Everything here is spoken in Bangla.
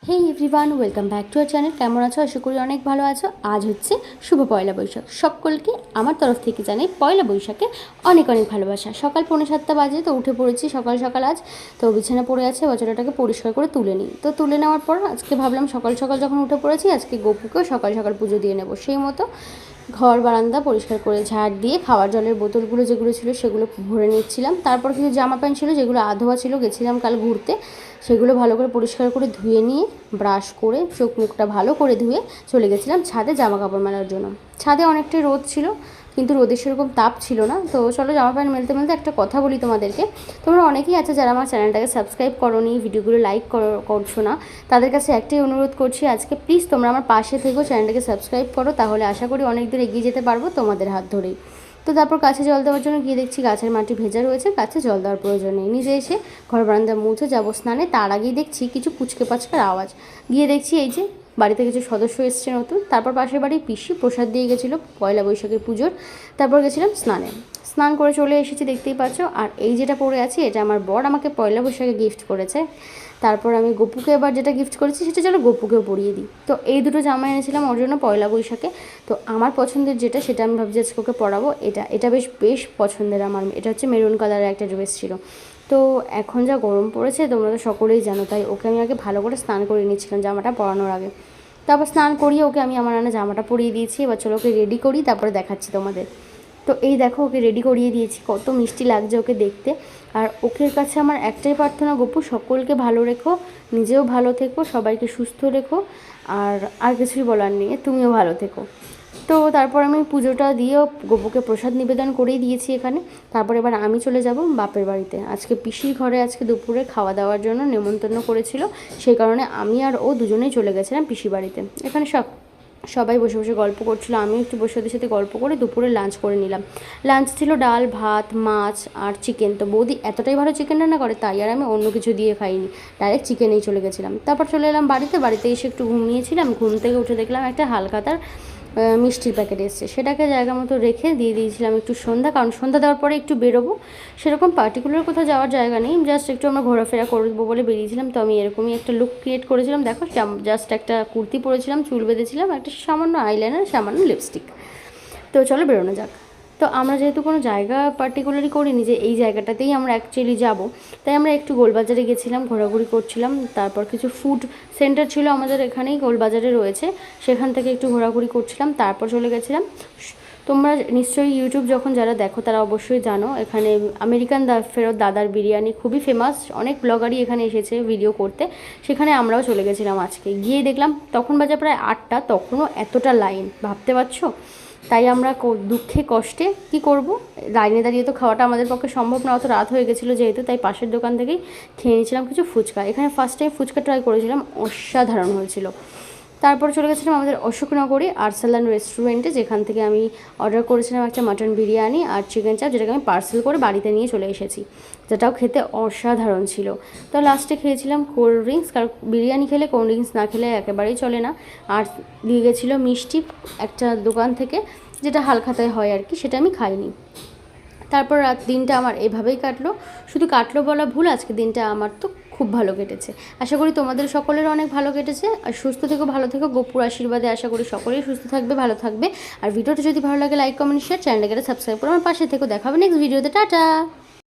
Hey everyone, welcome back to our channel. কেমন আছো? আশা করি অনেক ভালো আছো। আজ হচ্ছে শুভ পয়লা বৈশাখ। সকলকে আমার তরফ থেকে জানাই পয়লা বৈশাখে অনেক অনেক ভালোবাসা। সকাল 6:45 বাজে, তো উঠে পড়েছি সকাল সকাল। আজ তো বিছানা পড়ে আছে, বছরটাকে পরিষ্কার করে তুলে নিই। তো তুলে নেওয়ার পর আজকে ভাবলাম সকাল সকাল যখন উঠে পড়েছি, আজকে গপুকেও সকাল সকাল পুজো দিয়ে নেবো। সেই মতো ঘর বারান্দা পরিষ্কার করে ঝাড় দিয়ে খাওয়ার জলের বোতলগুলো যেগুলো ছিল সেগুলো ভরে নিচ্ছিলাম। তারপর কিছু জামা প্যান্ট ছিল যেগুলো আধোয়া ছিল, গেছিলাম কাল ঘুরতে, সেগুলো ভালো করে পরিষ্কার করে ধুয়ে নিয়ে ব্রাশ করে চোখ মুখটা ভালো করে ধুয়ে চলে গেছিলাম ছাদে জামা কাপড় মেলার জন্য। ছাদে অনেকটাই রোদ ছিল, কিন্তু রোদের সেরকম তাপ ছিল না। তো চলো জামা প্যান্ট মেলতে মেলতে একটা কথা বলি তোমাদেরকে। তোমরা অনেকেই আছে যারা আমার চ্যানেলটাকে সাবস্ক্রাইব করোনি, ভিডিওগুলো লাইক করছো না। তাদের কাছে একটাই অনুরোধ করছি, আজকে প্লিজ তোমরা আমার পাশে থেকেও চ্যানেলটাকে সাবস্ক্রাইব করো, তাহলে আশা করি অনেক দূর এগিয়ে যেতে পারবো তোমাদের হাত ধরেই। তো তারপর গাছে জল দেওয়ার জন্য গিয়ে দেখছি গাছের মাটি ভেজা রয়েছে, গাছে জল দেওয়ার প্রয়োজন নেই। নিজে এসে ঘর বারান্দা মুছে যাবো স্নানে, তার আগেই দেখছি কিছু পুচকে পাচকার আওয়াজ। গিয়ে দেখছি এই যে বাড়িতে কিছু সদস্য এসছে নতুন। তারপর পাশের বাড়ি পিসি প্রসাদ দিয়ে গেছিলো পয়লা বৈশাখের পুজোর। তারপর গেছিলাম স্নানে, স্নান করে চলে এসেছি, দেখতেই পাচ্ছ। আর এই যেটা পরে আছি এটা আমার বর আমাকে পয়লা বৈশাখে গিফট করেছে। তারপর আমি গপুকে এবার যেটা গিফট করেছি সেটা চলো গপুকেও পরিয়ে দিই। তো এই দুটো জামা এনেছিলাম ওর জন্য পয়লা বৈশাখে। তো আমার পছন্দের যেটা সেটা আমি ভাবছি আজকে ওকে পরাবো। এটা বেশ বেশ পছন্দের আমার। এটা হচ্ছে মেরুন কালারের একটা ড্রেস ছিল। তো এখন যা গরম পড়েছে তোমরা তো সকলেই জানো, তাই ওকে আমি আগে ভালো করে স্নান করে নিচ্ছিলাম জামাটা পরানোর আগে। তারপর স্নান করিয়ে ওকে আমি আমার রান্না জামাটা পরিয়ে দিয়েছি। এবার চলো ওকে রেডি করি, তারপরে দেখাচ্ছি তোমাদের। তো এই দেখো ওকে রেডি করিয়ে দিয়েছি, কত মিষ্টি লাগছে ওকে দেখতে। আর ওকের কাছে আমার একটাই প্রার্থনা, গপু সকলকে ভালো রেখো, নিজেও ভালো থেকো, সবাইকে সুস্থ রেখো। আর কিছুই বলার নেই, তুমিও ভালো থেকো। তো তারপর আমি পুজোটা দিয়েও গপুকে প্রসাদ নিবেদন করেই দিয়েছি এখানে। তারপর এবার আমি চলে যাব বাপের বাড়িতে। আজকে পিসির ঘরে আজকে দুপুরে খাওয়া দাওয়ার জন্য নেমন্তন্ন করেছিল, সেই কারণে আমি আর ও দুজনেই চলে গেছিলাম পিসি বাড়িতে। এখানে সবাই বসে বসে গল্প করছিল, আমিও একটু বসে ওদের সাথে গল্প করে দুপুরে লাঞ্চ করে নিলাম। লাঞ্চ ছিল ডাল ভাত মাছ আর চিকেন। তো বৌদি এতটাই ভালো চিকেন রান্না করে, তাই আর আমি অন্য কিছু দিয়ে খাইনি, ডাইরেক্ট চিকেনেই চলে গেছিলাম। তারপর চলে এলাম বাড়িতে এসে একটু ঘুমিয়েছিলাম। ঘুম থেকে উঠে দেখলাম একটা হালখাতার মিষ্টির প্যাকেট এসছে, সেটাকে জায়গা মতো রেখে দিয়ে দিয়েছিলাম একটু সন্ধ্যা, কারণ সন্ধ্যা দেওয়ার পরে একটু বেরোবো, সেরকম পার্টিকুলার কোথাও যাওয়ার জায়গা নেই, জাস্ট একটু আমরা ঘোরাফেরা করবো বলে বেরিয়েছিলাম। তো আমি এরকমই একটা লুক ক্রিয়েট করেছিলাম, দেখো জাস্ট একটা কুর্তি পরেছিলাম, চুল বেঁধেছিলাম, একটা সামান্য আইলাইনার, সামান্য লিপস্টিক। তো চলো বেরোনো যাক। তো আমরা যেহেতু কোনো জায়গা পার্টিকুলারই করিনি যে এই জায়গাটাতেই আমরা অ্যাকচুয়ালি যাব, তাই আমরা একটু গোলবাজারে গেছিলাম, ঘোরাঘুরি করছিলাম। তারপর কিছু ফুড সেন্টার ছিল আমাদের এখানেই গোলবাজারে রয়েছে, সেখান থেকে একটু ঘোরাঘুরি করছিলাম। তারপর চলে গেছিলাম, তোমরা নিশ্চয়ই ইউটিউব যখন যারা দেখো তারা অবশ্যই জানো, এখানে আমেরিকান ফেরত দাদার বিরিয়ানি খুবই ফেমাস, অনেক ব্লগারই এখানে এসেছে ভিডিও করতে। সেখানে আমরাও চলে গেছিলাম আজকে। গিয়ে দেখলাম তখন বাজে প্রায় 8টা, তখনও এতটা লাইন, ভাবতে পারছো। তাই আমরা দুঃখে কষ্টে কি করব, লাইনে দাঁড়িয়ে তো খাওয়াটা আমাদের পক্ষে সম্ভব না, অত রাত হয়ে গেছিলো যেহেতু, তাই পাশের দোকান থেকেই খেয়ে নিয়েছিলাম কিছু ফুচকা। এখানে ফার্স্ট টাইম ফুচকা ট্রাই করেছিলাম, অসাধারণ হয়েছিল। তারপর চলে গেছিলাম আমাদের অশোকনগরে আরসালান রেস্টুরেন্টে, যেখান থেকে আমি অর্ডার করেছিলাম একটা মাটন বিরিয়ানি আর চিকেন চাপ, যেটাকে আমি পার্সেল করে বাড়িতে নিয়ে চলে এসেছি, যেটাও খেতে অসাধারণ ছিল। তো লাস্টে খেয়েছিলাম কোল্ড ড্রিঙ্কস, কারণ বিরিয়ানি খেলে কোল্ড ড্রিঙ্কস না খেলে একেবারেই চলে না। আর দিয়ে গেছিলো মিষ্টি একটা দোকান থেকে, যেটা হালখাতায় হয় আর কি, সেটা আমি খাইনি। তারপর দিনটা আমার এভাবেই কাটলো, শুধু কাটলো বলা ভুল, আজকে দিনটা আমার তো খুব ভালো কেটেছে। আশা করি তোমাদের সকলের অনেক ভালো কেটেছে। আর সুস্থ থেকো, ভালো থেকো, গপুর আশীর্বাদে আশা করি সকলেই সুস্থ থাকবে, ভালো থাকবে। আর ভিডিওটা যদি ভালো লাগে লাইক কমেন্ট শেয়ার, চ্যানেলটাকে সাবস্ক্রাইব করে আমার পাশে থেকো। দেখা হবে নেক্সট ভিডিওতে, টাটা।